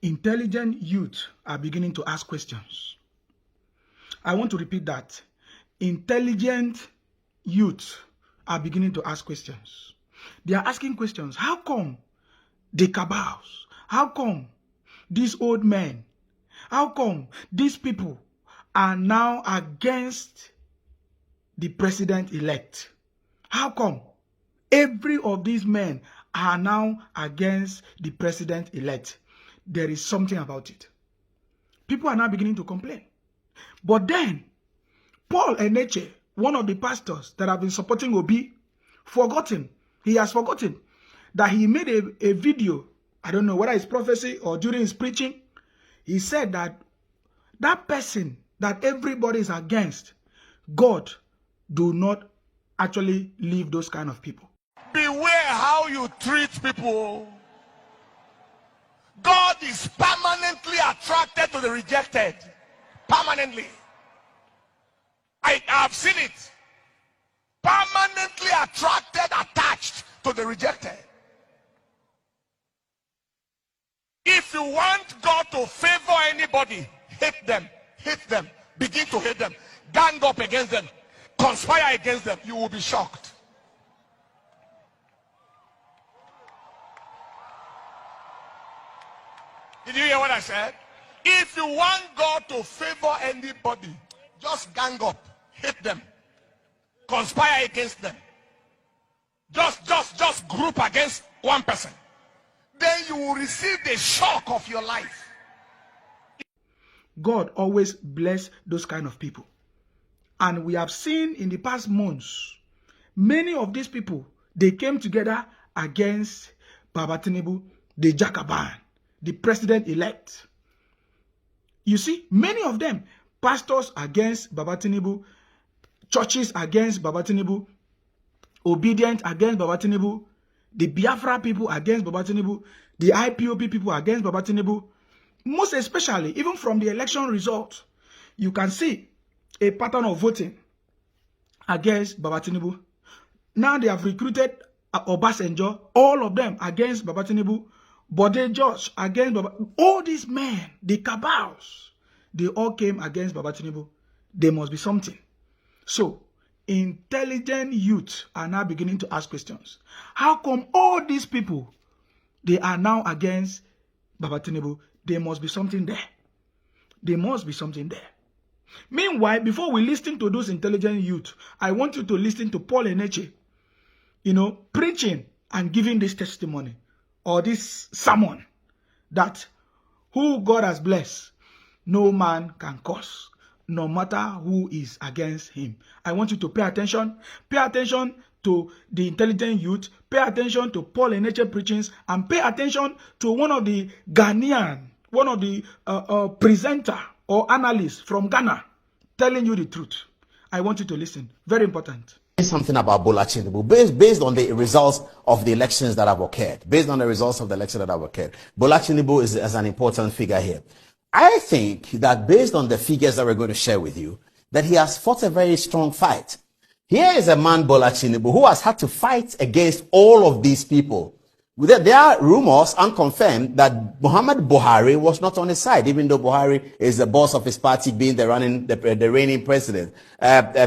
intelligent youth are beginning to ask questions. I want to repeat that. Intelligent youth are beginning to ask questions. They are asking questions. How come the cabals? How come these old men? How come these people are now against the president-elect? How come every of these men are now against the president-elect? There is something about it. People are now beginning to complain. But then, Paul Eneche, one of the pastors that have been supporting Obi, he has forgotten that he made a video, I don't know whether it's prophecy or during his preaching. He said that that person that everybody is against, God do not actually leave those kind of people. Beware how you treat people. God is permanently attracted to the rejected. Permanently. I have seen it. Permanently attracted, attached to the rejected. If you want God to favor anybody, hate them, begin to hate them, gang up against them, conspire against them, you will be shocked. Did you hear what I said? If you want God to favor anybody, just gang up, hate them, conspire against them, just group against one person. Then you will receive the shock of your life. God always bless those kind of people. And we have seen in the past months, many of these people, they came together against Babatunde, the Jacobin, the president-elect. You see, many of them, pastors against Babatunde, churches against Babatunde, obedient against Babatunde, the Biafra people against Babatunde, the IPOP people against Babatunde. Most especially, even from the election result, you can see a pattern of voting against Babatunde. Now they have recruited Obasanjo, all of them against Babatunde, Bode George against Babatunde. All these men, the cabals, they all came against Babatunde. There must be something. So, intelligent youth are now beginning to ask questions. How come all these people, they are now against Babatunde? There must be something there. There must be something there. Meanwhile, before we listen to those intelligent youth, I want you to listen to Paul Eneche, preaching and giving this testimony or this sermon that who God has blessed, no man can curse, no matter who is against him. I want you to pay attention. Pay attention to the intelligent youth. Pay attention to Paul Eneche preachings, and pay attention to one of the Ghanaian, one of the presenter or analysts from Ghana telling you the truth. I want you to listen. Very important. Something about Bola Tinubu based on the results of the elections that have occurred. Based on the results of the election that have occurred, Bola Tinubu is an important figure here. I think that based on the figures that we're going to share with you, that he has fought a very strong fight. Here is a man, Bola Tinubu, who has had to fight against all of these people. There are rumors, unconfirmed, that Muhammad Buhari was not on his side, even though Buhari is the boss of his party, being the reigning president.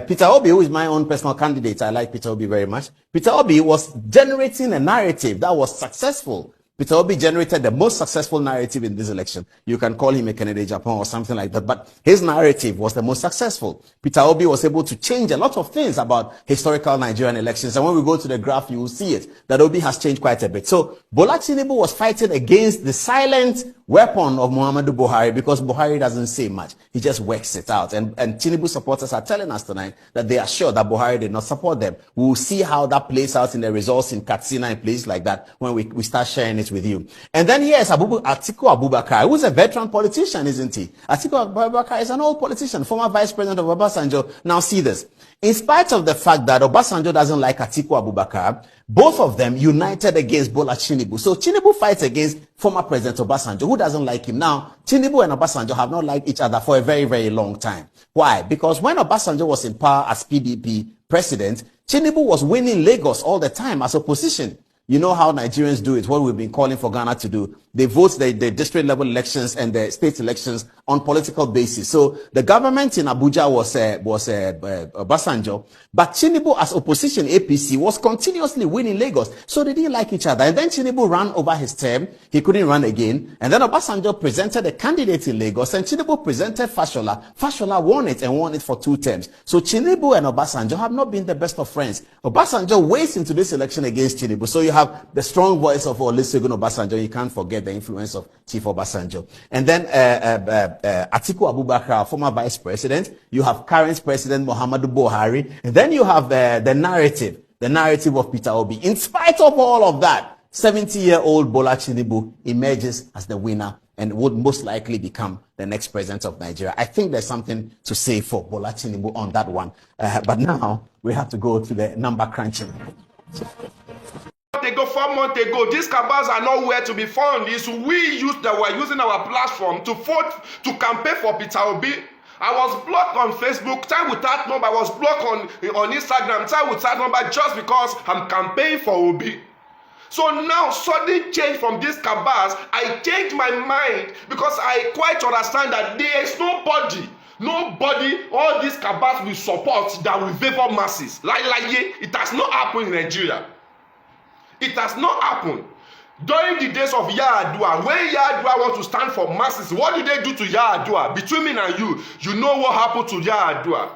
Peter Obi, who is my own personal candidate, I like Peter Obi very much. Peter Obi was generating a narrative that was successful. Peter Obi generated the most successful narrative in this election. You can call him a Kennedy Japan or something like that, but his narrative was the most successful. Peter Obi was able to change a lot of things about historical Nigerian elections. And when we go to the graph, you will see it, that Obi has changed quite a bit. So Bola Tinubu was fighting against the silent weapon of Muhammadu Buhari, because Buhari doesn't say much. He just works it out. And Tinubu supporters are telling us tonight that they are sure that Buhari did not support them. We will see how that plays out in the results in Katsina and places like that when we start sharing it with you. And then here is Atiku Abubakar, who's a veteran politician, isn't he? Atiku Abubakar is an old politician, former vice president of Obasanjo. Now see this. In spite of the fact that Obasanjo doesn't like Atiku Abubakar, both of them united against Bola Tinubu. So Tinubu fights against former President Obasanjo, who doesn't like him. Now, Tinubu and Obasanjo have not liked each other for a very, very long time. Why? Because when Obasanjo was in power as PDP president, Tinubu was winning Lagos all the time as opposition. You know how Nigerians do it, what we've been calling for Ghana to do. They vote the district level elections and the state elections on political basis. So the government in Abuja was Obasanjo, but Tinubu as opposition APC was continuously winning Lagos. So they didn't like each other. And then Tinubu ran over his term. He couldn't run again. And then Obasanjo presented a candidate in Lagos and Tinubu presented Fashola. Fashola won it and won it for 2 terms. So Tinubu and Obasanjo have not been the best of friends. Obasanjo weighs into this election against Tinubu. So you have the strong voice of Olusegun Obasanjo. You can't forget the influence of Chief Obasanjo. And then Atiku Abubakar, former vice president. You have current president Muhammadu Buhari. And then you have the narrative of Peter Obi. In spite of all of that, 70-year-old Bola Tinubu emerges as the winner and would most likely become the next president of Nigeria. I think there's something to say for Bola Tinubu on that one. But now we have to go to the number crunching. They go 4 months ago, these cabals are nowhere to be found. It's we were using our platform to vote, to campaign for Peter Obi. I was blocked on Facebook, time without number. I was blocked on Instagram, time without number, just because I'm campaigning for Obi. So now, sudden change from these cabals, I changed my mind because I quite understand that there is nobody, all these cabals will support that will favor masses. Like it has not happened in Nigeria. It has not happened. During the days of Yar'Adua, when Yar'Adua wants to stand for masses, what do they do to Yar'Adua? Between me and you know what happened to Yar'Adua.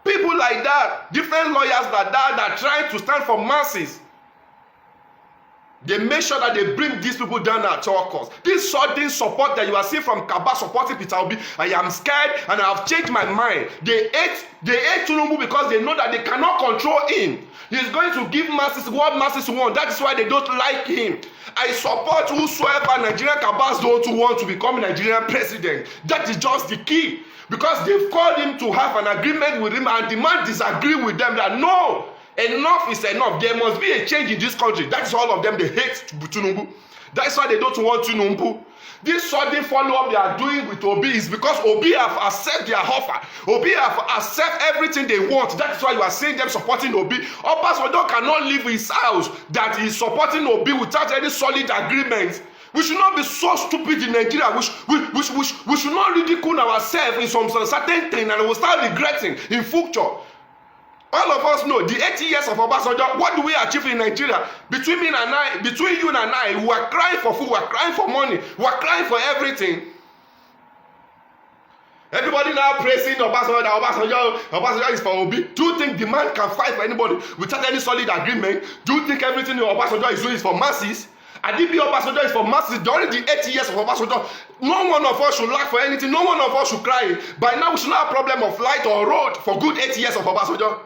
People like that, different lawyers like that are trying to stand for masses. They make sure that they bring these people down at all costs. This sudden support that you are seeing from Kaba supporting Peter Obi, I am scared and I have changed my mind. They hate Tinubu because they know that they cannot control him. He's going to give masses what masses want. That is why they don't like him. I support whosoever Nigerian Kabas don't want to become Nigerian president. That is just the key. Because they've called him to have an agreement with him and the man disagree with them that no, enough is enough. There must be a change in this country. That is all of them. They hate Tinubu. That's why they don't want Tinubu. This sudden follow-up they are doing with Obi is because Obi have accepted their offer. Obi have accepted everything they want. That is why you are seeing them supporting Obi. Obasanjo cannot leave his house that he is supporting Obi without any solid agreement. We should not be so stupid in Nigeria. We should not ridicule ourselves in some certain thing and we will start regretting in future. All of us know the 80 years of Obasanjo, what do we achieve in Nigeria? Between you and I, we are crying for food, we are crying for money, we are crying for everything. Everybody now praising Obasanjo, that Obasanjo is for Obi. Do you think the man can fight for anybody without any solid agreement? Do you think everything Obasanjo is doing is for masses? Adibi Obasanjo is for masses. During the 80 years of Obasanjo, no one of us should lack for anything, no one of us should cry. By now, we should not have problem of light or road for good 80 years of Obasanjo.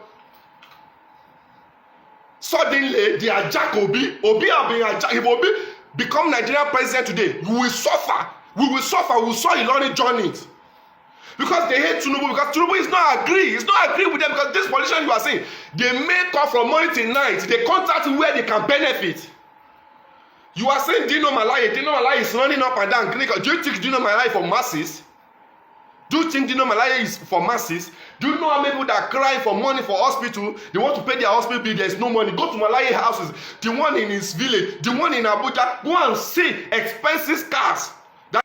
Suddenly, they are Jack Obi. Obi are being attacked. If Obi become Nigerian president today, we will suffer. We will suffer. We will saw Ilorin join it. Because they hate Tinubu. Because Tinubu is not agree. He's not agree with them. Because this politician you are saying, they make up from morning till night. They contact where they can benefit. You are saying Dino Malaya. Dino Malaya is running up and down. Do you think Dino Malaya is for masses? Do you think Dino Malaya is for masses? Do you know how many people that are crying for money for hospital? They want to pay their hospital bill. There is no money. Go to Malaya houses. The one in his village. The one in Abuja. Go and see expensive cars.